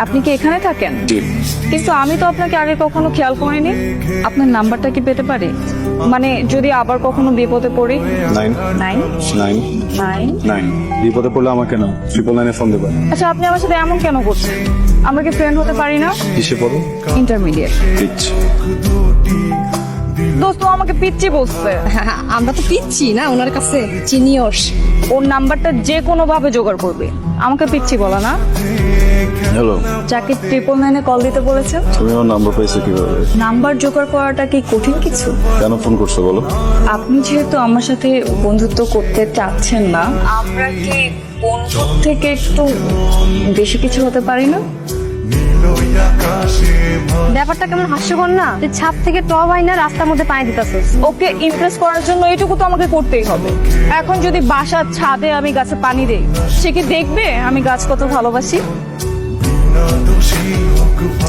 আপনি কি এখানে থাকেন? জি। কিন্তু আমি তো আপনাকে আগে কখনো খেয়াল করিনি। আপনার নাম্বারটা কি পেতে পারি? মানে যদি আবার কখনো বিপদে পড়ি। 9 9 9 9 9 বিপদে পড়লে আমাকে না 999 ফোন দেবেন। আচ্ছা, আপনি আমার সাথে এমন কেন করছেন? আমরা কি ফ্রেন্ড হতে পারি না? কিসে পড়ো? ইন্টারমিডিয়েট। পিচ। দোস্ত আমাকে পিচ্চি বলছে। আমরা তো পিচ্ছি না ওনার কাছে চিনিয়র্স। ওর নাম্বারটা যে কোনো ভাবে জোগাড় করবে, আমাকে পিচ্চি বলা না। হ্যালো, যাকে 999 কল দিতে বলেছেন, তুমি আমার নাম্বার পাইছো কিভাবে? নাম্বার জোগাড় করাটা কি কঠিন কিছু? কেন ফোন করছো বলো? আপনি যেহেতু আমার সাথে বন্ধুত্ব করতে চাচ্ছেন না, আমরা কি বন্ধুত্ব থেকে একটু বেশি কিছু হতে পারি না? ব্যাপারটা কেমন হাস্যকর না? যে ছাদ থেকে টব হয় না, রাস্তার মধ্যে পানি দিতেছিস। ওকে ইমপ্রেস করার জন্য এইটুকু তো আমাকে করতেই হবে। এখন যদি বাসার ছাদে আমি গাছে পানি দেই, সে কি দেখবে আমি গাছ কত ভালোবাসি?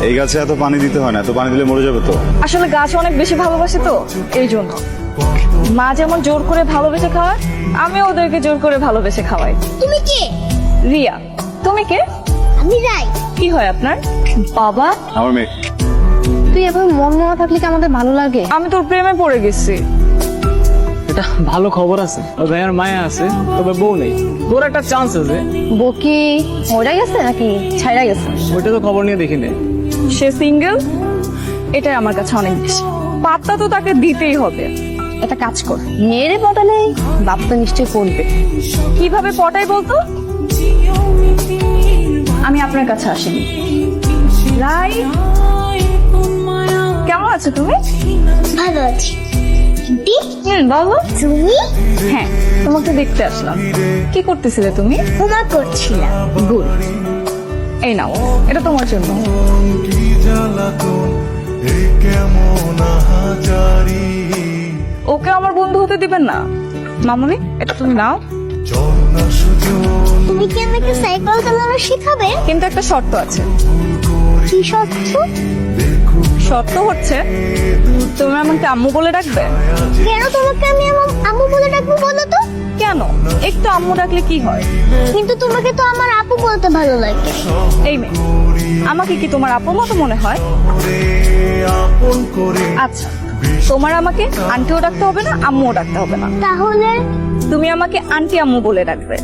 এই গাছে এত পানি দিতে হয় না, এত পানি দিলে মরে যাবে তো। আসলে গাছ অনেক বেশি ভালোবাসে তো, এই জন্য। মা যেমন জোর করে ভালোবেসে খাওয়ায়, আমি ওদেরকে জোর করে ভালোবেসে খাওয়াই। তুমি কে? রিয়া, তুমি কে? আমি রাই। কি হয় আপনার? বাবা, আমার মেয়ে। তুই এভাবে মন না থাকলে কি আমাদের ভালো লাগে? আমি তোর প্রেমে পড়ে গেছি। এটা ভালো খবর আছে, ওই ভাইয়ার মায়া আছে, তবে বউ নেই। তোর একটা চান্স আছে। বকি মরে গেছে নাকি ছাইরা গেছে? ওইটা তো খবর নিয়ে দেখি নে। সে সিঙ্গেল, এটাই আমার কাছে অনেক বেশি। পাত্তা তো তাকে দিতেই হবে। একটা কাজ কর, মেয়েরে পটালে বাপ তো নিশ্চয়ই পড়বে। কিভাবে পটাই বলতো? আমি আপনার কাছে আসিনি। রাই, কেমন আছো তুমি? ভালো আছি। দি, বলো। তুমি? হ্যাঁ, তোমাকে দেখতে আসলাম। কি করতেছিলে তুমি? ঘুমা করছিলাম। গুড। এই নাও, এটা তোমার জন্য। ওকে আমার বন্ধু হতে দিবেন না? মামুনি, এটা তুমি নাও। তুমি কি আমাকে সাইকেল চালানো শেখাবে? কিন্তু একটা শর্ত আছে। কি সত্য? শর্ত হচ্ছে তুমি আমাকে আম্মু বলে ডাকবে। কেন তোমাকে আমি আম্মু বলে ডাকবো বলো তো? কেন? একটু আম্মু ডাকলে কি হয়? কিন্তু তোমাকে তো আমার আপু বলতে ভালো লাগে। এই মেয়ে, আমাকে কি তোমার আপুর মতো মনে হয়? আচ্ছা, তোমার আমাকে আন্টিও ডাকতে হবে না, আম্মুও ডাকতে হবে না। তাহলে তুমি আমাকে আন্টি আম্মু বলে ডাকবে।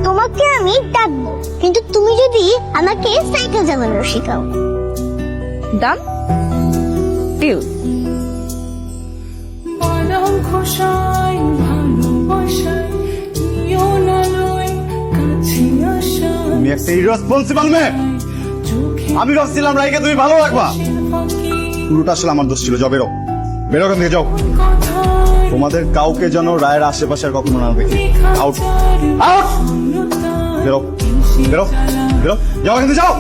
তোমাকে আমি ডাকবো, কিন্তু তুমি যদি আমাকে সাইকেল চালানো শেখাও। Done deal. তুমি একটা ইররেসপন্সিবল মেয়ে। আমি ভাবছিলাম রাইকে তুমি ভালো রাখবা। পুরোটা আসলে আমার দোষ ছিল। যাও, বেরো বেরো এখান থেকে, যাও। তোমাদের কাউকে যেন রায়ের আশেপাশে আর কখনো না দেখি। Out out. বেরো বেরো বেরো, যাও এখান থেকে, যাও।